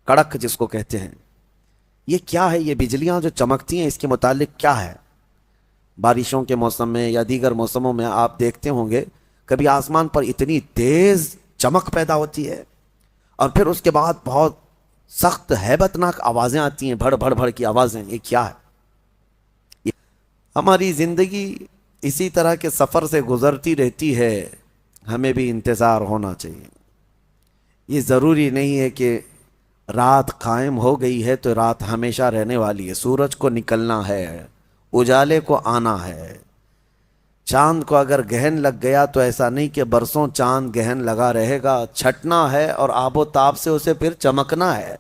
کڑک جس کو کہتے ہیں، یہ کیا ہے؟ یہ بجلیاں جو چمکتی ہیں اس کے متعلق کیا ہے؟ بارشوں کے موسم میں یا دیگر موسموں میں آپ دیکھتے ہوں گے کبھی آسمان پر اتنی تیز چمک پیدا ہوتی ہے اور پھر اس کے بعد بہت سخت ہیبت ناک آوازیں آتی ہیں، بھڑ بھڑ بھڑ کی آوازیں. یہ کیا ہے؟ ہماری زندگی اسی طرح کے سفر سے گزرتی رہتی ہے، ہمیں بھی انتظار ہونا چاہیے. یہ ضروری نہیں ہے کہ رات قائم ہو گئی ہے تو رات ہمیشہ رہنے والی ہے. سورج کو نکلنا ہے، اجالے کو آنا ہے. چاند کو اگر گہن لگ گیا تو ایسا نہیں کہ برسوں چاند گہن لگا رہے گا، چھٹنا ہے اور آب و تاب سے اسے پھر چمکنا ہے.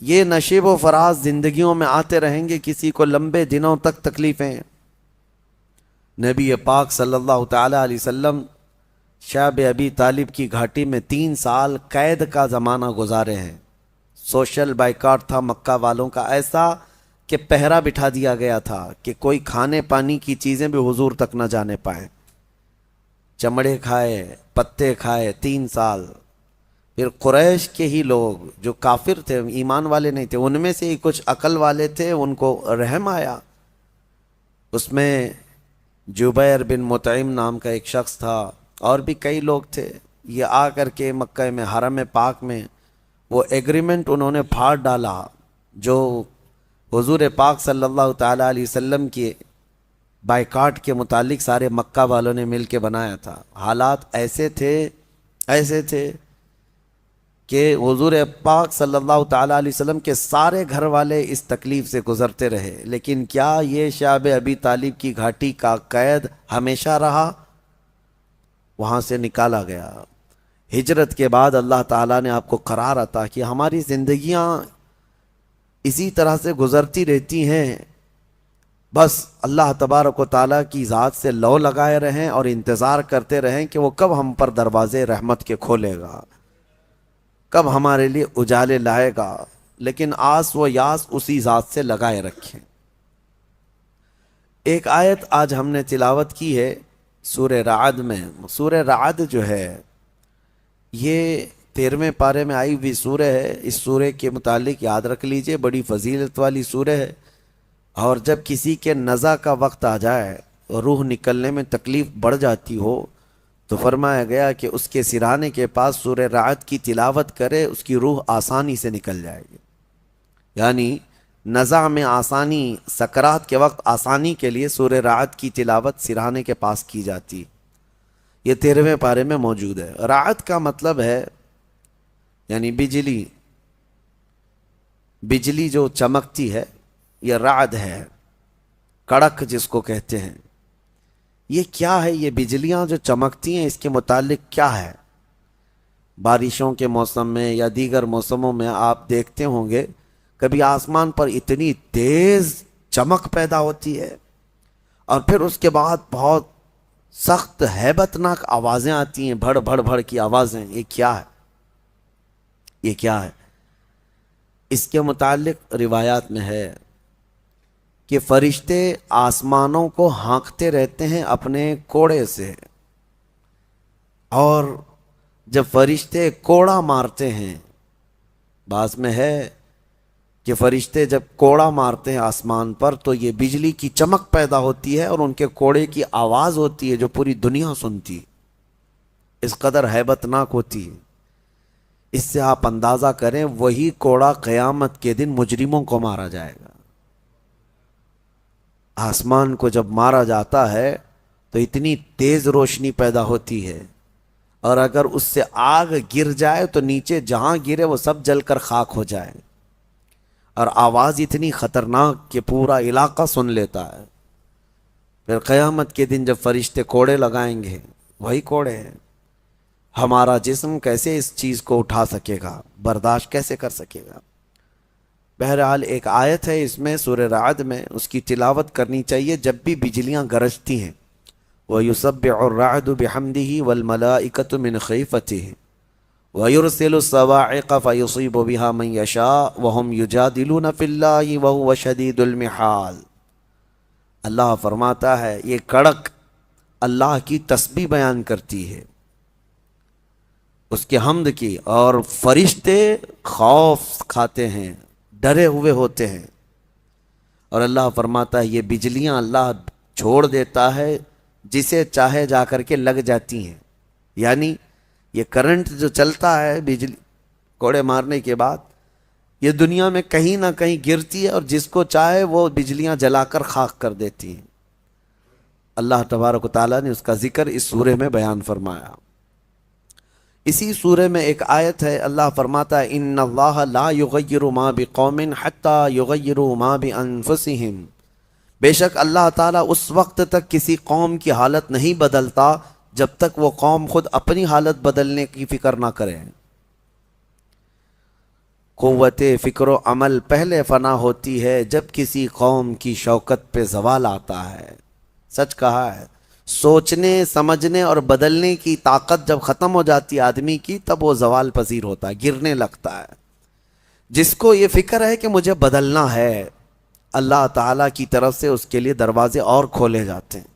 یہ نشیب و فراز زندگیوں میں آتے رہیں گے، کسی کو لمبے دنوں تک تکلیفیں. نبی پاک صلی اللہ تعالی علیہ وسلم شعب ابی طالب کی گھاٹی میں 3 سال قید کا زمانہ گزارے ہیں. سوشل بائیکاٹ تھا مکہ والوں کا ایسا کہ پہرا بٹھا دیا گیا تھا کہ کوئی کھانے پانی کی چیزیں بھی حضور تک نہ جانے پائیں. چمڑے کھائے، پتے کھائے 3 سال. پھر قریش کے ہی لوگ جو کافر تھے، ایمان والے نہیں تھے، ان میں سے ہی کچھ عقل والے تھے، ان کو رحم آیا. اس میں جبیر بن مطعم نام کا ایک شخص تھا اور بھی کئی لوگ تھے. یہ آ کر کے مکہ میں حرم پاک میں وہ ایگریمنٹ انہوں نے پھاڑ ڈالا جو حضور پاک صلی اللہ تعالی علیہ وسلم کی بائیکاٹ کے متعلق سارے مکہ والوں نے مل کے بنایا تھا. حالات ایسے تھے کہ حضور پاک صلی اللہ تعالی علیہ وسلم کے سارے گھر والے اس تکلیف سے گزرتے رہے. لیکن کیا یہ شعب ابی طالب کی گھاٹی کا قید ہمیشہ رہا؟ وہاں سے نکالا گیا. ہجرت کے بعد اللہ تعالیٰ نے آپ کو قرار عطا کہ ہماری زندگیاں اسی طرح سے گزرتی رہتی ہیں. بس اللہ تبارک و تعالیٰ کی ذات سے لو لگائے رہیں اور انتظار کرتے رہیں کہ وہ کب ہم پر دروازے رحمت کے کھولے گا، کب ہمارے لیے اجالے لائے گا. لیکن آس و یاس اسی ذات سے لگائے رکھیں. ایک آیت آج ہم نے تلاوت کی ہے سورہ رعد میں. سورہ رعد جو ہے یہ 13ویں پارے میں آئی ہوئی سورہ ہے. اس سورہ کے متعلق یاد رکھ لیجئے، بڑی فضیلت والی سورہ ہے. اور جب کسی کے نزع کا وقت آ جائے، روح نکلنے میں تکلیف بڑھ جاتی ہو، تو فرمایا گیا کہ اس کے سرانے کے پاس سورہ رعد کی تلاوت کرے، اس کی روح آسانی سے نکل جائے گی. یعنی نزع میں آسانی، سکرات کے وقت آسانی کے لیے سورہ رعد کی تلاوت سرانے کے پاس کی جاتی. یہ 13ویں پارے میں موجود ہے. رعد کا مطلب ہے یعنی بجلی جو چمکتی ہے، یہ رعد ہے. کڑک جس کو کہتے ہیں، یہ کیا ہے؟ یہ بجلیاں جو چمکتی ہیں اس کے متعلق کیا ہے؟ بارشوں کے موسم میں یا دیگر موسموں میں آپ دیکھتے ہوں گے کبھی آسمان پر اتنی تیز چمک پیدا ہوتی ہے اور پھر اس کے بعد بہت سخت ہیبت ناک آوازیں آتی ہیں، بھڑ بھڑ بھڑ کی آوازیں. یہ کیا ہے؟ یہ کیا ہے؟ اس کے متعلق روایات میں ہے کہ فرشتے آسمانوں کو ہانکتے رہتے ہیں اپنے کوڑے سے، اور جب فرشتے کوڑا مارتے ہیں، بعض میں ہے کہ فرشتے جب کوڑا مارتے ہیں آسمان پر تو یہ بجلی کی چمک پیدا ہوتی ہے اور ان کے کوڑے کی آواز ہوتی ہے جو پوری دنیا سنتی. اس قدر ہیبت ناک ہوتی ہے. اس سے آپ اندازہ کریں وہی کوڑا قیامت کے دن مجرموں کو مارا جائے گا. آسمان کو جب مارا جاتا ہے تو اتنی تیز روشنی پیدا ہوتی ہے، اور اگر اس سے آگ گر جائے تو نیچے جہاں گرے وہ سب جل کر خاک ہو جائے. اور آواز اتنی خطرناک کہ پورا علاقہ سن لیتا ہے. پھر قیامت کے دن جب فرشتے کوڑے لگائیں گے، وہی کوڑے ہیں. ہمارا جسم کیسے اس چیز کو اٹھا سکے گا، برداشت کیسے کر سکے گا؟ بہرحال ایک آیت ہے اس میں سورہ رعد میں، اس کی تلاوت کرنی چاہیے جب بھی بجلیاں گرجتی ہیں. وَيُسَبِّحُ الرَّعْدُ بِحَمْدِهِ وَالْمَلَائِكَةُ مِنْ خِيفَتِهِ وَيُرْسِلُ الصَّوَاعِقَ فَيُصِيبُ بِهَا مَنْ يَشَاءُ وَهُمْ يُجَادِلُونَ فِي اللَّهِ وَهُوَ شَدِيدُ الْمِحَالِ. اللہ فرماتا ہے یہ کڑک اللہ کی تسبیح بیان کرتی ہے. اس کی حمد کی، اور فرشتے خوف کھاتے ہیں، ڈرے ہوئے ہوتے ہیں۔ اور اللہ فرماتا ہے یہ بجلیاں اللہ چھوڑ دیتا ہے، جسے چاہے جا کر کے لگ جاتی ہیں۔ یعنی یہ کرنٹ جو چلتا ہے بجلی کوڑے مارنے کے بعد، یہ دنیا میں کہیں نہ کہیں گرتی ہے، اور جس کو چاہے وہ بجلیاں جلا کر خاک کر دیتی ہیں۔ اللہ تبارک و تعالیٰ نے اس کا ذکر اس سورہ میں بیان فرمایا۔ اسی سورہ میں ایک آیت ہے، اللہ فرماتا ہے ان اللہ لا یغیر ما بقوم حتی یغیروا ما بانفسہم، بے شک اللہ تعالیٰ اس وقت تک کسی قوم کی حالت نہیں بدلتا جب تک وہ قوم خود اپنی حالت بدلنے کی فکر نہ کرے۔ قوت فکر و عمل پہلے فنا ہوتی ہے جب کسی قوم کی شوکت پہ زوال آتا ہے۔ سچ کہا ہے، سوچنے سمجھنے اور بدلنے کی طاقت جب ختم ہو جاتی ہے آدمی کی، تب وہ زوال پذیر ہوتا ہے، گرنے لگتا ہے۔ جس کو یہ فکر ہے کہ مجھے بدلنا ہے، اللہ تعالیٰ کی طرف سے اس کے لیے دروازے اور کھولے جاتے ہیں۔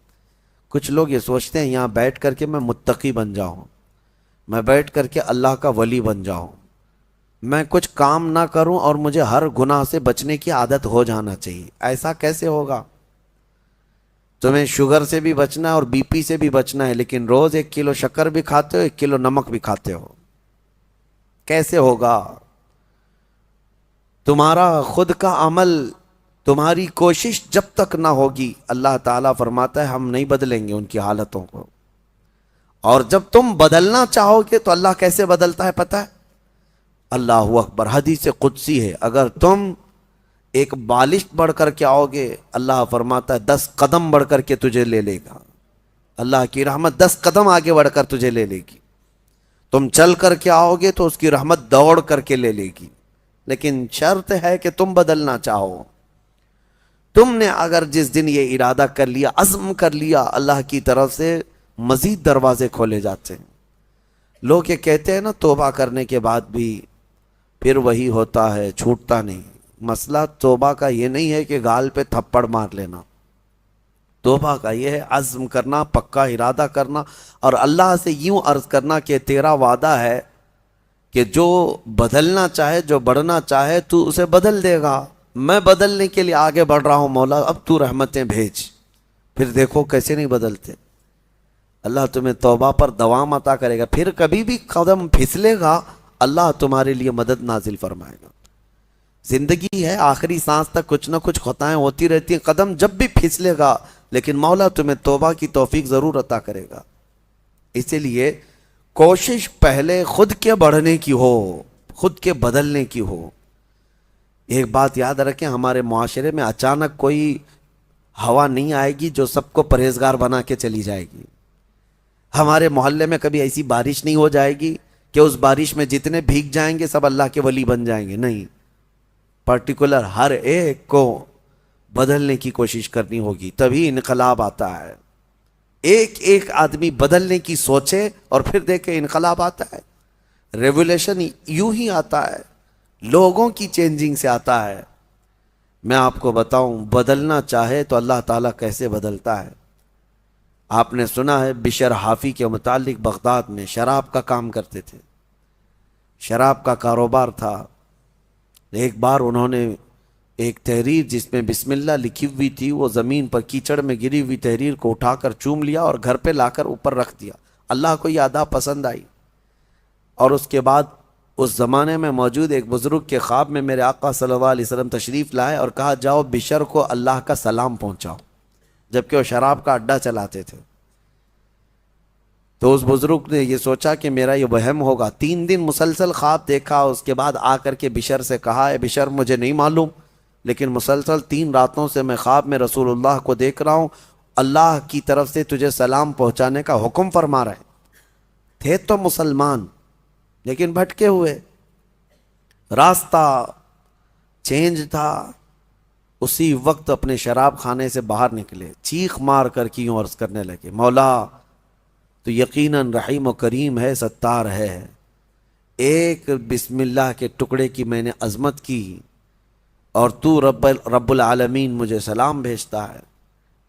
کچھ لوگ یہ سوچتے ہیں یہاں بیٹھ کر کے میں متقی بن جاؤں، میں بیٹھ کر کے اللہ کا ولی بن جاؤں، میں کچھ کام نہ کروں اور مجھے ہر گناہ سے بچنے کی عادت ہو جانا چاہیے۔ ایسا کیسے ہوگا؟ تمہیں شوگر سے بھی بچنا ہے اور بی پی سے بھی بچنا ہے، لیکن روز 1 کلو شکر بھی کھاتے ہو، 1 کلو نمک بھی کھاتے ہو، کیسے ہوگا؟ تمہارا خود کا عمل، تمہاری کوشش جب تک نہ ہوگی، اللہ تعالیٰ فرماتا ہے ہم نہیں بدلیں گے ان کی حالتوں کو۔ اور جب تم بدلنا چاہو گے تو اللہ کیسے بدلتا ہے پتہ ہے؟ اللہ اکبر، حدیث قدسی ہے، اگر تم ایک بالش بڑھ کر کے آؤ گے، اللہ فرماتا ہے 10 قدم بڑھ کر کے تجھے لے لے گا۔ اللہ کی رحمت 10 قدم آگے بڑھ کر تجھے لے لے گی۔ تم چل کر کے آؤ گے تو اس کی رحمت دوڑ کر کے لے لے گی، لیکن شرط ہے کہ تم بدلنا چاہو۔ تم نے اگر جس دن یہ ارادہ کر لیا، عزم کر لیا، اللہ کی طرف سے مزید دروازے کھولے جاتے ہیں۔ لوگ یہ کہتے ہیں نا توبہ کرنے کے بعد بھی پھر وہی ہوتا ہے، چھوٹتا نہیں۔ مسئلہ توبہ کا یہ نہیں ہے کہ گال پہ تھپڑ مار لینا، توبہ کا یہ ہے عزم کرنا، پکا ارادہ کرنا، اور اللہ سے یوں عرض کرنا کہ تیرا وعدہ ہے کہ جو بدلنا چاہے، جو بڑھنا چاہے تو اسے بدل دے گا۔ میں بدلنے کے لیے آگے بڑھ رہا ہوں مولا، اب تو رحمتیں بھیج۔ پھر دیکھو کیسے نہیں بدلتے۔ اللہ تمہیں توبہ پر دوام عطا کرے گا، پھر کبھی بھی قدم پھسلے گا اللہ تمہارے لیے مدد نازل فرمائے گا۔ زندگی ہے، آخری سانس تک کچھ نہ کچھ خطائیں ہوتی رہتی ہیں، قدم جب بھی پھسلے گا لیکن مولا تمہیں توبہ کی توفیق ضرور عطا کرے گا۔ اسی لیے کوشش پہلے خود کے بڑھنے کی ہو، خود کے بدلنے کی ہو۔ ایک بات یاد رکھیں، ہمارے معاشرے میں اچانک کوئی ہوا نہیں آئے گی جو سب کو پرہیزگار بنا کے چلی جائے گی۔ ہمارے محلے میں کبھی ایسی بارش نہیں ہو جائے گی کہ اس بارش میں جتنے بھیگ جائیں گے سب اللہ کے ولی بن جائیں گے، نہیں، پرٹیکولر ہر ایک کو بدلنے کی کوشش کرنی ہوگی، تبھی انقلاب آتا ہے۔ ایک ایک آدمی بدلنے کی سوچے اور پھر دیکھے انقلاب آتا ہے۔ ریولیوشن یوں ہی آتا ہے، لوگوں کی چینجنگ سے آتا ہے۔ میں آپ کو بتاؤں، بدلنا چاہے تو اللہ تعالیٰ کیسے بدلتا ہے۔ آپ نے سنا ہے بشر حافی کے متعلق، بغداد میں شراب کا کام کرتے تھے، شراب کا کاروبار تھا۔ ایک بار انہوں نے ایک تحریر جس میں بسم اللہ لکھی ہوئی تھی، وہ زمین پر کیچڑ میں گری ہوئی تحریر کو اٹھا کر چوم لیا اور گھر پہ لا کر اوپر رکھ دیا۔ اللہ کو یہ ادا پسند آئی، اور اس کے بعد اس زمانے میں موجود ایک بزرگ کے خواب میں میرے آقا صلی اللہ علیہ وسلم تشریف لائے اور کہا جاؤ بشر کو اللہ کا سلام پہنچاؤ، جبکہ وہ شراب کا اڈا چلاتے تھے۔ تو اس بزرگ نے یہ سوچا کہ میرا یہ وہم ہوگا، 3 دن مسلسل خواب دیکھا، اس کے بعد آ کر کے بشر سے کہا اے بشر مجھے نہیں معلوم، لیکن مسلسل 3 راتوں سے میں خواب میں رسول اللہ کو دیکھ رہا ہوں، اللہ کی طرف سے تجھے سلام پہنچانے کا حکم فرما رہے تھے۔ تو مسلمان لیکن بھٹکے ہوئے، راستہ چینج تھا۔ اسی وقت اپنے شراب خانے سے باہر نکلے، چیخ مار کر کی یوں عرض کرنے لگے مولا تو یقیناً رحیم و کریم ہے، ستار ہے، ایک بسم اللہ کے ٹکڑے کی میں نے عظمت کی اور تو رب العالمین مجھے سلام بھیجتا ہے۔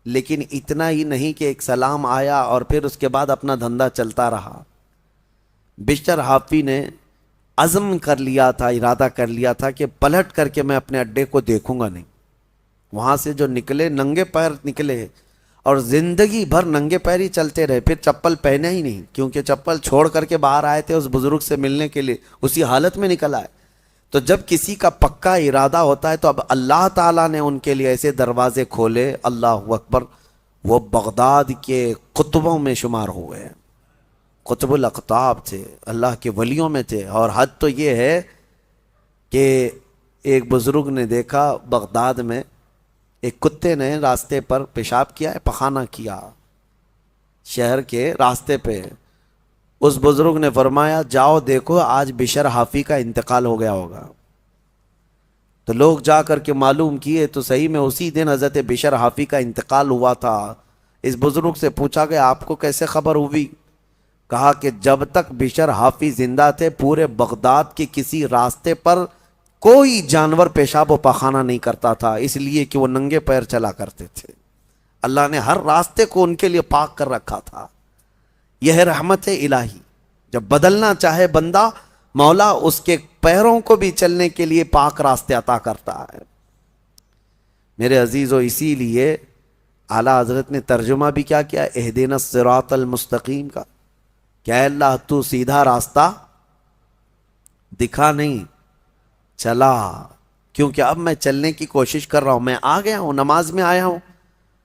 لیکن اتنا ہی نہیں کہ ایک سلام آیا اور پھر اس کے بعد اپنا دھندا چلتا رہا، بشر حافی نے عزم کر لیا تھا، ارادہ کر لیا تھا کہ پلٹ کر کے میں اپنے اڈے کو دیکھوں گا نہیں. وہاں سے جو نکلے ننگے پیر نکلے اور زندگی بھر ننگے پیر ہی چلتے رہے، پھر چپل پہنے ہی نہیں، کیونکہ چپل چھوڑ کر کے باہر آئے تھے اس بزرگ سے ملنے کے لیے، اسی حالت میں نکل آئے. تو جب کسی کا پکا ارادہ ہوتا ہے تو اب اللہ تعالیٰ نے ان کے لیے ایسے دروازے کھولے، اللہ اکبر، وہ بغداد کے قطبوں میں شمار ہوئے ہیں، قطب الاقطاب تھے، اللہ کے ولیوں میں تھے. اور حد تو یہ ہے کہ ایک بزرگ نے دیکھا بغداد میں ایک کتے نے راستے پر پیشاب کیا ہے، پخانہ کیا شہر کے راستے پہ. اس بزرگ نے فرمایا جاؤ دیکھو آج بشر حافی کا انتقال ہو گیا ہوگا. تو لوگ جا کر کے معلوم کیے تو صحیح میں اسی دن حضرت بشر حافی کا انتقال ہوا تھا. اس بزرگ سے پوچھا کہ آپ کو کیسے خبر ہوئی؟ کہا کہ جب تک بشر حافی زندہ تھے پورے بغداد کے کسی راستے پر کوئی جانور پیشاب و پخانہ نہیں کرتا تھا، اس لیے کہ وہ ننگے پیر چلا کرتے تھے. اللہ نے ہر راستے کو ان کے لیے پاک کر رکھا تھا. یہ ہے رحمت الہی. جب بدلنا چاہے بندہ، مولا اس کے پیروں کو بھی چلنے کے لیے پاک راستے عطا کرتا ہے. میرے عزیزو، اسی لیے اعلیٰ حضرت نے ترجمہ بھی کیا کیا، اہدنا الصراط المستقیم کا. کیا اللہ تو سیدھا راستہ دکھا، نہیں چلا، کیونکہ اب میں چلنے کی کوشش کر رہا ہوں، میں آ گیا ہوں، نماز میں آیا ہوں،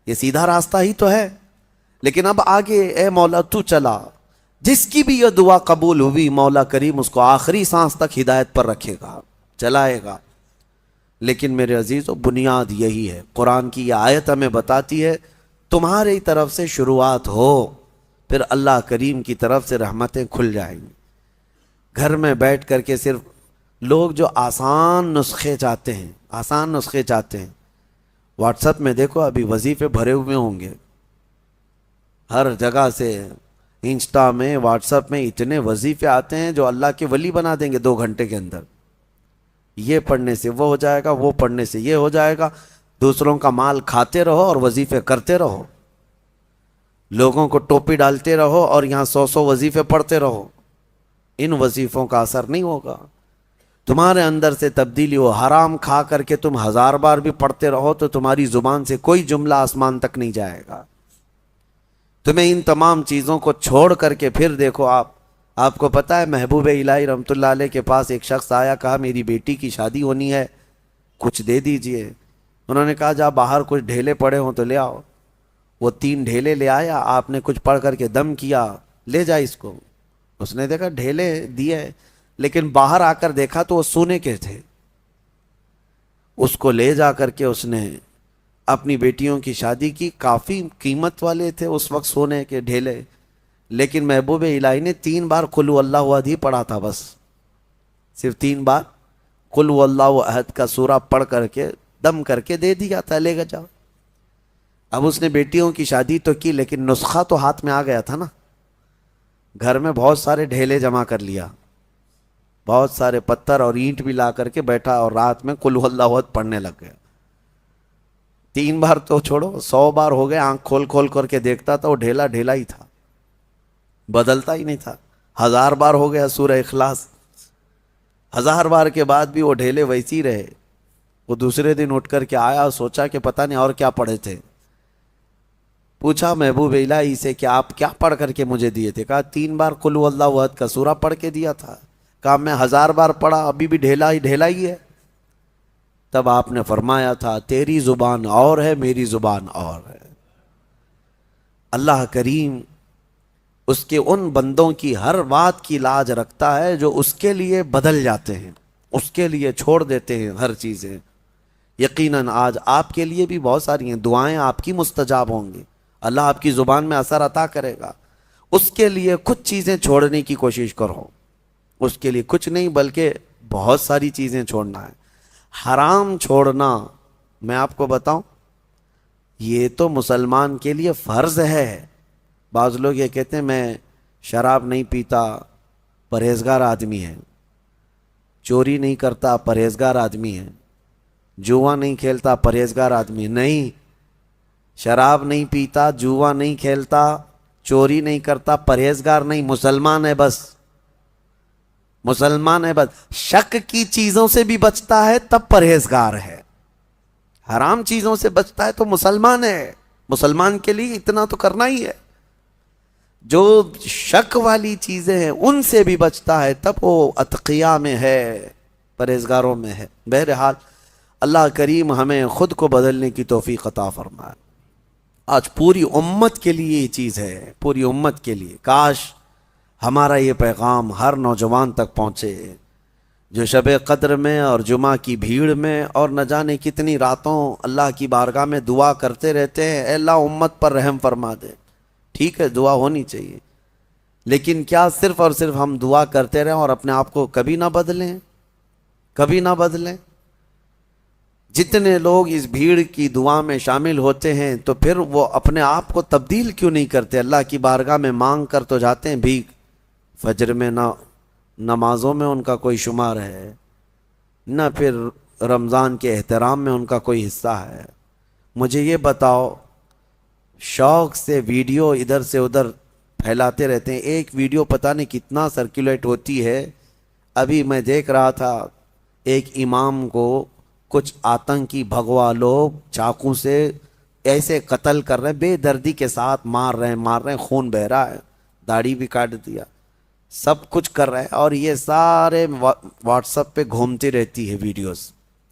یہ سیدھا راستہ ہی تو ہے، لیکن اب آگے اے مولا تو چلا. جس کی بھی یہ دعا قبول ہوئی مولا کریم اس کو آخری سانس تک ہدایت پر رکھے گا، چلائے گا. لیکن میرے عزیزو، بنیاد یہی ہے. قرآن کی یہ آیت ہمیں بتاتی ہے تمہاری طرف سے شروعات ہو، پھر اللہ کریم کی طرف سے رحمتیں کھل جائیں گی. گھر میں بیٹھ کر کے صرف لوگ جو آسان نسخے چاہتے ہیں، آسان نسخے چاہتے ہیں، واٹس ایپ میں دیکھو ابھی وظیفے بھرے ہوئے ہوں گے ہر جگہ سے. انسٹا میں، واٹس ایپ میں اتنے وظیفے آتے ہیں جو اللہ کے ولی بنا دیں گے 2 گھنٹے کے اندر. یہ پڑھنے سے وہ ہو جائے گا، وہ پڑھنے سے یہ ہو جائے گا. دوسروں کا مال کھاتے رہو اور وظیفے کرتے رہو، لوگوں کو ٹوپی ڈالتے رہو اور یہاں 100 وظیفے پڑھتے رہو. ان وظیفوں کا اثر نہیں ہوگا. تمہارے اندر سے تبدیلی ہو. حرام کھا کر کے تم 1000 بار بھی پڑھتے رہو تو تمہاری زبان سے کوئی جملہ آسمان تک نہیں جائے گا. تمہیں ان تمام چیزوں کو چھوڑ کر کے پھر دیکھو. آپ کو پتہ ہے محبوب الہی رحمۃ اللہ علیہ کے پاس ایک شخص آیا، کہا میری بیٹی کی شادی ہونی ہے، کچھ دے دیجئے. انہوں نے کہا جا باہر کچھ ڈھیلے پڑے ہوں تو لے آؤ. وہ 3 ڈھیلے لے آیا. آپ نے کچھ پڑھ کر کے دم کیا، لے جا اس کو. اس نے دیکھا ڈھیلے دیے، لیکن باہر آ کر دیکھا تو وہ سونے کے تھے. اس کو لے جا کر کے اس نے اپنی بیٹیوں کی شادی کی. کافی قیمت والے تھے اس وقت سونے کے ڈھیلے، لیکن محبوب الہی نے 3 بار قل هو اللہ احد ہی پڑھا تھا. بس صرف 3 بار قل هو اللہ احد کا سورہ پڑھ کر کے دم کر کے دے دیا تھا، لے گا جاؤ. اب اس نے بیٹیوں کی شادی تو کی، لیکن نسخہ تو ہاتھ میں آ گیا تھا نا. گھر میں بہت سارے ڈھیلے جمع کر لیا، بہت سارے پتھر اور اینٹ بھی لا کر کے بیٹھا اور رات میں قل هو اللہ احد پڑھنے لگ گیا. 3 بار تو چھوڑو، 100 بار ہو گئے. آنکھ کھول کھول کر کے دیکھتا تھا وہ ڈھیلا ڈھیلا ہی تھا، بدلتا ہی نہیں تھا. 1000 بار ہو گیا سورہ اخلاص، 1000 بار کے بعد بھی وہ ڈھیلے ویسی رہے. وہ دوسرے دن اٹھ کر کے آیا اور سوچا کہ پتہ نہیں اور کیا پڑھے تھے. پوچھا محبوب الہی سے کہ آپ کیا پڑھ کر کے مجھے دیے تھے؟ کہا 3 بار قل هو اللہ احد کا سورہ پڑھ کے دیا تھا. کہا میں 1000 بار پڑھا ابھی بھی ڈھیلا ہی ہے. تب آپ نے فرمایا تھا تیری زبان اور ہے، میری زبان اور ہے. اللہ کریم اس کے ان بندوں کی ہر بات کی لاج رکھتا ہے جو اس کے لیے بدل جاتے ہیں، اس کے لیے چھوڑ دیتے ہیں ہر چیزیں. یقیناً آج آپ کے لیے بھی بہت ساری ہیں دعائیں، آپ کی مستجاب ہوں گی، اللہ آپ کی زبان میں اثر عطا کرے گا. اس کے لیے کچھ چیزیں چھوڑنے کی کوشش کرو. اس کے لیے کچھ نہیں بلکہ بہت ساری چیزیں چھوڑنا ہے. حرام چھوڑنا، میں آپ کو بتاؤں، یہ تو مسلمان کے لیے فرض ہے. بعض لوگ یہ کہتے ہیں میں شراب نہیں پیتا، پرہیزگار آدمی ہے. چوری نہیں کرتا، پرہیزگار آدمی ہے. جوا نہیں کھیلتا، پرہیزگار آدمی. نہیں، شراب نہیں پیتا، جوا نہیں کھیلتا، چوری نہیں کرتا، پرہیزگار نہیں، مسلمان ہے بس. مسلمان ہے بس شک کی چیزوں سے بھی بچتا ہے تب پرہیزگار ہے، حرام چیزوں سے بچتا ہے تو مسلمان ہے. مسلمان کے لیے اتنا تو کرنا ہی ہے. جو شک والی چیزیں ہیں ان سے بھی بچتا ہے تب وہ اتقیاء میں ہے، پرہیزگاروں میں ہے. بہرحال اللہ کریم ہمیں خود کو بدلنے کی توفیق عطا فرمائے. آج پوری امت کے لیے یہ چیز ہے، پوری امت کے لیے. کاش ہمارا یہ پیغام ہر نوجوان تک پہنچے جو شب قدر میں اور جمعہ کی بھیڑ میں اور نہ جانے کتنی راتوں اللہ کی بارگاہ میں دعا کرتے رہتے ہیں، اے اللہ امت پر رحم فرما دے. ٹھیک ہے، دعا ہونی چاہیے، لیکن کیا صرف اور صرف ہم دعا کرتے رہیں اور اپنے آپ کو کبھی نہ بدلیں؟ کبھی نہ بدلیں. جتنے لوگ اس بھیڑ کی دعا میں شامل ہوتے ہیں تو پھر وہ اپنے آپ کو تبدیل کیوں نہیں کرتے؟ اللہ کی بارگاہ میں مانگ کر تو جاتے ہیں بھیک، فجر میں نہ نمازوں میں ان کا کوئی شمار ہے، نہ پھر رمضان کے احترام میں ان کا کوئی حصہ ہے. مجھے یہ بتاؤ، شوق سے ویڈیو ادھر سے ادھر پھیلاتے رہتے ہیں، ایک ویڈیو پتہ نہیں کتنا سرکولیٹ ہوتی ہے. ابھی میں دیکھ رہا تھا ایک امام کو کچھ آتنکی بھگوا لوگ چاقو سے ایسے قتل کر رہے ہیں، بے دردی کے ساتھ مار رہے ہیں، خون بہ رہا ہے، داڑھی بھی کاٹ دیا، سب کچھ کر رہے ہیں، اور یہ سارے واٹس ایپ پہ گھومتی رہتی ہے ویڈیوز.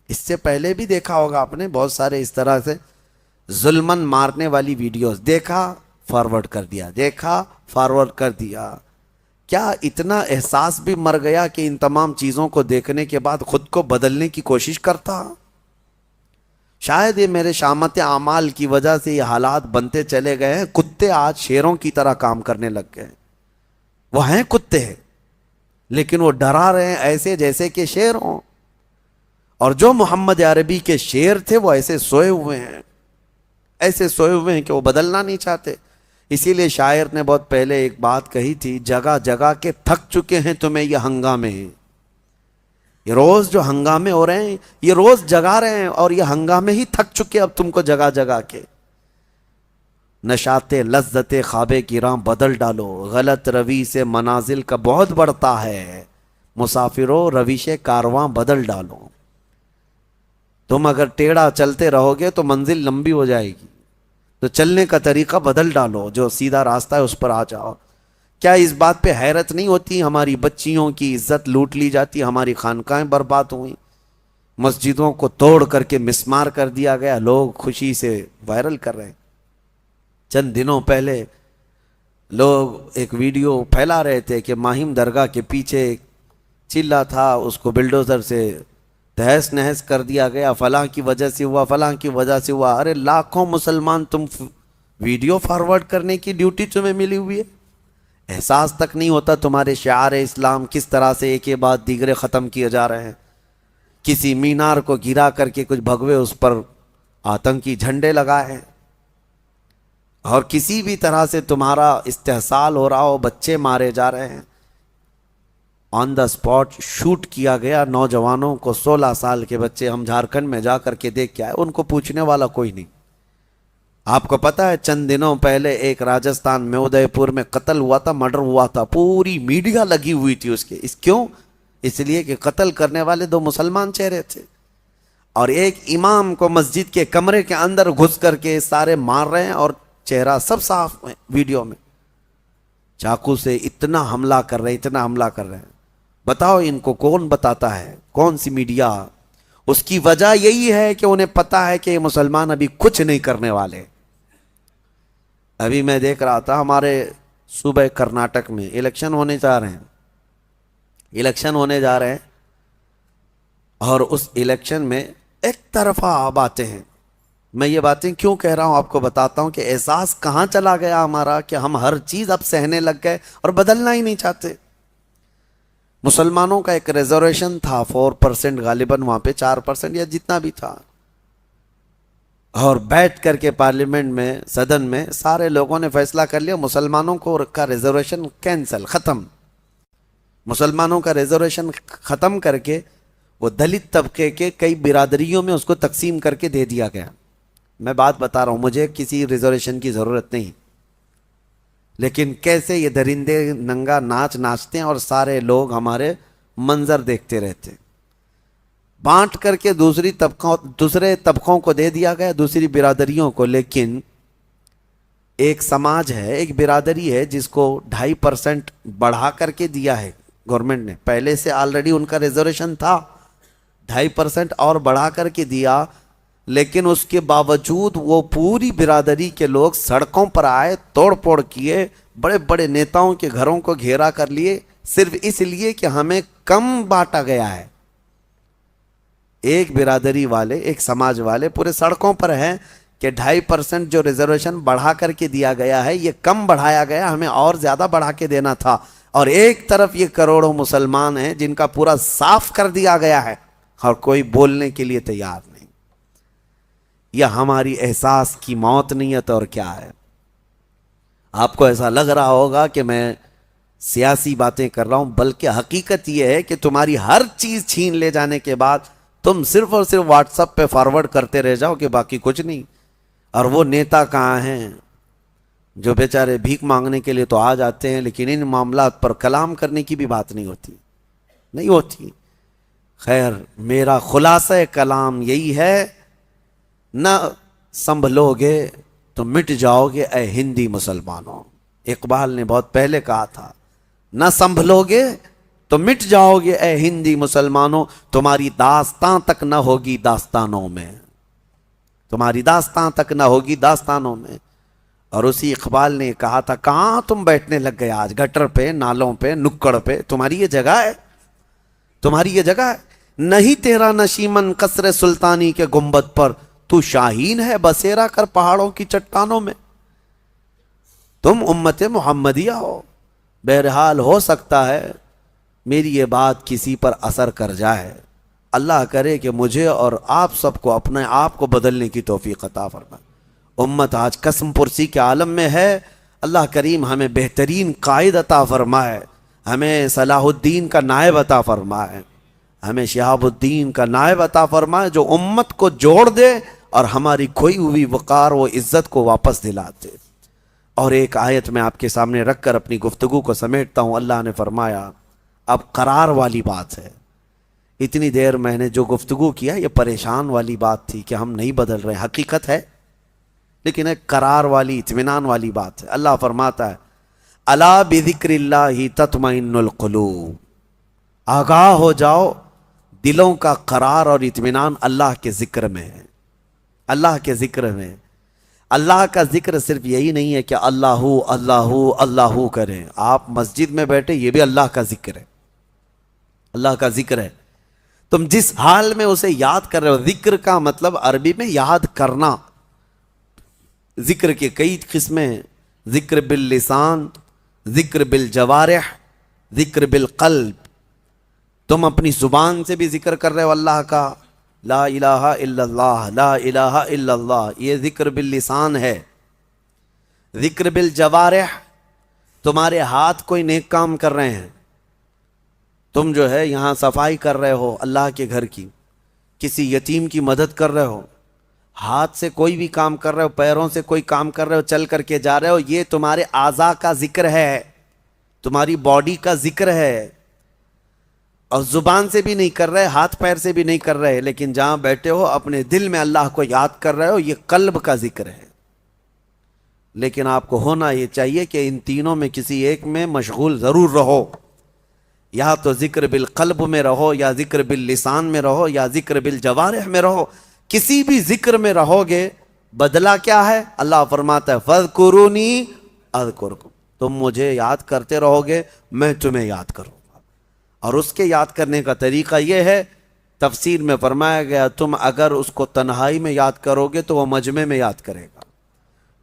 اس سے پہلے بھی دیکھا ہوگا آپ نے بہت سارے اس طرح سے ظلمن مارنے والی ویڈیوز، دیکھا فارورڈ کر دیا، دیکھا فارورڈ کر دیا. کیا اتنا احساس بھی مر گیا کہ ان تمام چیزوں کو دیکھنے کے بعد خود کو بدلنے کی کوشش کرتا؟ شاید یہ میرے شامت اعمال کی وجہ سے یہ حالات بنتے چلے گئے ہیں. کتے آج شیروں کی طرح کام کرنے لگ گئے. وہ ہیں کتے ہیں لیکن وہ ڈرا رہے ہیں ایسے جیسے کہ شیر ہوں، اور جو محمد عربی کے شیر تھے وہ ایسے سوئے ہوئے ہیں، ایسے سوئے ہوئے ہیں کہ وہ بدلنا نہیں چاہتے. اسی لیے شاعر نے بہت پہلے ایک بات کہی تھی، جگہ جگہ کے تھک چکے ہیں تمہیں یہ ہنگامے ہیں. یہ روز جو ہنگامے ہو رہے ہیں یہ روز جگا رہے ہیں، اور یہ ہنگامے ہی تھک چکے اب تم کو جگہ جگہ کے. نشاط لذت خوابے کی راہ بدل ڈالو، غلط روی سے منازل کا بہت بڑھتا ہے، مسافروں رویش کارواں بدل ڈالو. تم اگر ٹیڑھا چلتے رہو گے تو منزل لمبی ہو جائے گی، تو چلنے کا طریقہ بدل ڈالو، جو سیدھا راستہ ہے اس پر آ جاؤ. کیا اس بات پہ حیرت نہیں ہوتی ہماری بچیوں کی عزت لوٹ لی جاتی، ہماری خانقاہیں برباد ہوئیں، مسجدوں کو توڑ کر کے مسمار کر دیا گیا، لوگ خوشی سے وائرل کر رہے ہیں. چند دنوں پہلے لوگ ایک ویڈیو پھیلا رہے تھے کہ ماہم درگاہ کے پیچھے ایک چلہ تھا، اس کو بلڈوزر سے تہس نہس کر دیا گیا، فلاں کی وجہ سے ہوا، فلاں کی وجہ سے ہوا. ارے لاکھوں مسلمان تم ویڈیو فارورڈ کرنے کی ڈیوٹی تمہیں ملی ہوئی ہے، احساس تک نہیں ہوتا تمہارے شعار اسلام کس طرح سے ایک کے بعد دیگرے ختم کیے جا رہے ہیں. کسی مینار کو گرا کر کے کچھ بھگوے اس پر آتنکی جھنڈے لگائے ہیں، اور کسی بھی طرح سے تمہارا استحصال ہو رہا ہو، بچے مارے جا رہے ہیں. آن دا اسپاٹ شوٹ کیا گیا نوجوانوں کو، 16 سال کے بچے. ہم جھارکھنڈ میں جا کر کے دیکھ کے آئے، ان کو پوچھنے والا کوئی نہیں. آپ کو پتا ہے چند دنوں پہلے ایک راجستھان میں ادے پور میں قتل ہوا تھا، مرڈر ہوا تھا، پوری میڈیا لگی ہوئی تھی اس کے. کیوں؟ اس لیے کہ قتل کرنے والے 2 مسلمان چہرے تھے، اور ایک امام کو مسجد کے کمرے کے اندر گھس کر کے سارے مار رہے ہیں، اور چہرہ سب صاف ہے ویڈیو میں. چاقو سے اتنا حملہ کر رہے ہیں، اتنا حملہ کر رہے ہیں. بتاؤ ان کو کون بتاتا ہے؟ کون سی میڈیا؟ اس کی وجہ یہی ہے کہ انہیں پتا ہے کہ یہ مسلمان ابھی کچھ نہیں کرنے والے. ابھی میں دیکھ رہا تھا ہمارے صوبہ کرناٹک میں الیکشن ہونے جا رہے ہیں، اور اس الیکشن میں ایک طرفہ باتیں ہیں. میں یہ باتیں کیوں کہہ رہا ہوں آپ کو بتاتا ہوں کہ احساس کہاں چلا گیا ہمارا کہ ہم ہر چیز اب سہنے لگ گئے اور بدلنا ہی نہیں چاہتے. مسلمانوں کا ایک ریزرویشن تھا 4% غالباً، وہاں پہ 4% یا جتنا بھی تھا، اور بیٹھ کر کے پارلیمنٹ میں صدن میں سارے لوگوں نے فیصلہ کر لیا مسلمانوں کو کا ریزرویشن کینسل، ختم. مسلمانوں کا ریزرویشن ختم کر کے وہ دلت طبقے کے کئی برادریوں میں اس کو تقسیم کر کے دے دیا گیا. میں بات بتا رہا ہوں، مجھے کسی ریزرویشن کی ضرورت نہیں، لیکن کیسے یہ درندے ننگا ناچ ناچتے ہیں اور سارے لوگ ہمارے منظر دیکھتے رہتے. بانٹ کر کے دوسرے طبقوں کو دے دیا گیا, دوسری برادریوں کو. لیکن ایک سماج ہے, ایک برادری ہے جس کو 2.5% بڑھا کر کے دیا ہے گورنمنٹ نے. پہلے سے آلریڈی ان کا ریزرویشن تھا, 2.5% اور بڑھا کر کے دیا. لیکن اس کے باوجود وہ پوری برادری کے لوگ سڑکوں پر آئے, توڑ پھوڑ کیے, بڑے بڑے نیتاؤں کے گھروں کو گھیرا کر لیے, صرف اس لیے کہ ہمیں کم بانٹا گیا ہے. ایک برادری والے, ایک سماج والے پورے سڑکوں پر ہیں کہ 2.5% جو ریزرویشن بڑھا کر کے دیا گیا ہے یہ کم بڑھایا گیا, ہمیں اور زیادہ بڑھا کے دینا تھا. اور ایک طرف یہ کروڑوں مسلمان ہیں جن کا پورا صاف کر دیا گیا ہے اور کوئی بولنے کے لیے تیار نہیں. یہ ہماری احساس کی موت نہیں ہے تو اور کیا ہے؟ آپ کو ایسا لگ رہا ہوگا کہ میں سیاسی باتیں کر رہا ہوں, بلکہ حقیقت یہ ہے کہ تمہاری ہر چیز چھین لے جانے کے بعد تم صرف اور صرف واٹس ایپ پہ فارورڈ کرتے رہ جاؤ کہ باقی کچھ نہیں. اور وہ نیتا کہاں ہیں جو بیچارے بھیک مانگنے کے لیے تو آ جاتے ہیں, لیکن ان معاملات پر کلام کرنے کی بھی بات نہیں ہوتی. خیر, میرا خلاصہ کلام یہی ہے, نہ سنبھلو گے تو مٹ جاؤ گے اے ہندی مسلمانوں. اقبال نے بہت پہلے کہا تھا, نہ سنبھلو گے تو مٹ جاؤ گے اے ہندی مسلمانوں, تمہاری داستان تک نہ ہوگی داستانوں میں, تمہاری داستان تک نہ ہوگی داستانوں میں. اور اسی اقبال نے کہا تھا, کہاں تم بیٹھنے لگ گئے آج, گٹر پہ, نالوں پہ, نکڑ پہ, تمہاری یہ جگہ ہے, تمہاری یہ جگہ ہے. نہیں تیرا نشیمن قصر سلطانی کے گنبد پر, تو شاہین ہے بسیرا کر پہاڑوں کی چٹانوں میں. تم امت محمدیہ ہو, بہرحال ہو سکتا ہے میری یہ بات کسی پر اثر کر جائے. اللہ کرے کہ مجھے اور آپ سب کو اپنے آپ کو بدلنے کی توفیق عطا فرمائے. امت آج قسم پرسی کے عالم میں ہے. اللہ کریم ہمیں بہترین قائد عطا فرمائے, ہمیں صلاح الدین کا نائب عطا فرمائے, ہمیں شہاب الدین کا نائب عطا فرمائے جو امت کو جوڑ دے اور ہماری کھوئی ہوئی وقار و عزت کو واپس دلاتے. اور ایک آیت میں آپ کے سامنے رکھ کر اپنی گفتگو کو سمیٹتا ہوں. اللہ نے فرمایا, اب قرار والی بات ہے. اتنی دیر میں نے جو گفتگو کیا یہ پریشان والی بات تھی کہ ہم نہیں بدل رہے, حقیقت ہے, لیکن ایک قرار والی, اطمینان والی بات ہے. اللہ فرماتا ہے, الا بذکر اللہ تطمئن القلوب, آگاہ ہو جاؤ, دلوں کا قرار اور اطمینان اللہ کے ذکر میں ہے. اللہ کے ذکر میں. اللہ کا ذکر صرف یہی نہیں ہے کہ اللہ اللہ اللہ کریں. آپ مسجد میں بیٹھے, یہ بھی اللہ کا ذکر ہے, اللہ کا ذکر ہے. تم جس حال میں اسے یاد کر رہے ہو, ذکر کا مطلب عربی میں یاد کرنا. ذکر کے کئی قسمیں, ذکر باللسان, ذکر بالجوارح, ذکر بالقلب. تم اپنی زبان سے بھی ذکر کر رہے ہو اللہ کا, لا الہ الا اللہ, لا الہ الا اللہ, یہ ذکر باللسان ہے. ذکر بالجوارح, تمہارے ہاتھ کوئی نیک کام کر رہے ہیں, تم جو ہے یہاں صفائی کر رہے ہو اللہ کے گھر کی, کسی یتیم کی مدد کر رہے ہو, ہاتھ سے کوئی بھی کام کر رہے ہو, پیروں سے کوئی کام کر رہے ہو, چل کر کے جا رہے ہو, یہ تمہارے اعضاء کا ذکر ہے, تمہاری باڈی کا ذکر ہے. اور زبان سے بھی نہیں کر رہے, ہاتھ پیر سے بھی نہیں کر رہے, لیکن جہاں بیٹھے ہو اپنے دل میں اللہ کو یاد کر رہے ہو, یہ قلب کا ذکر ہے. لیکن آپ کو ہونا یہ چاہیے کہ ان تینوں میں کسی ایک میں مشغول ضرور رہو. یا تو ذکر بالقلب میں رہو, یا ذکر باللسان میں رہو, یا ذکر بالجوارح میں رہو. کسی بھی ذکر میں رہو گے, بدلہ کیا ہے؟ اللہ فرماتا ہے فَاذْكُرُونِي أَذْكُرْكُمْ, تم مجھے یاد کرتے رہو گے, میں تمہیں یاد کروں گا. اور اس کے یاد کرنے کا طریقہ یہ ہے, تفسیر میں فرمایا گیا, تم اگر اس کو تنہائی میں یاد کرو گے تو وہ مجمع میں یاد کرے گا.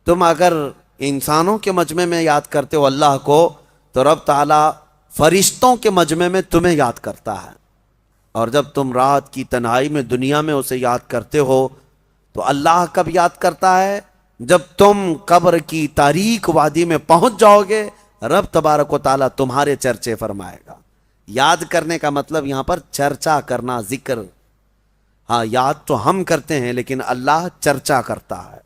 تم اگر انسانوں کے مجمع میں یاد کرتے ہو اللہ کو, تو رب تعالیٰ فرشتوں کے مجمع میں تمہیں یاد کرتا ہے. اور جب تم رات کی تنہائی میں دنیا میں اسے یاد کرتے ہو تو اللہ کب یاد کرتا ہے؟ جب تم قبر کی تاریک وادی میں پہنچ جاؤ گے, رب تبارک و تعالیٰ تمہارے چرچے فرمائے گا. یاد کرنے کا مطلب یہاں پر چرچا کرنا, ذکر. ہاں, یاد تو ہم کرتے ہیں لیکن اللہ چرچا کرتا ہے.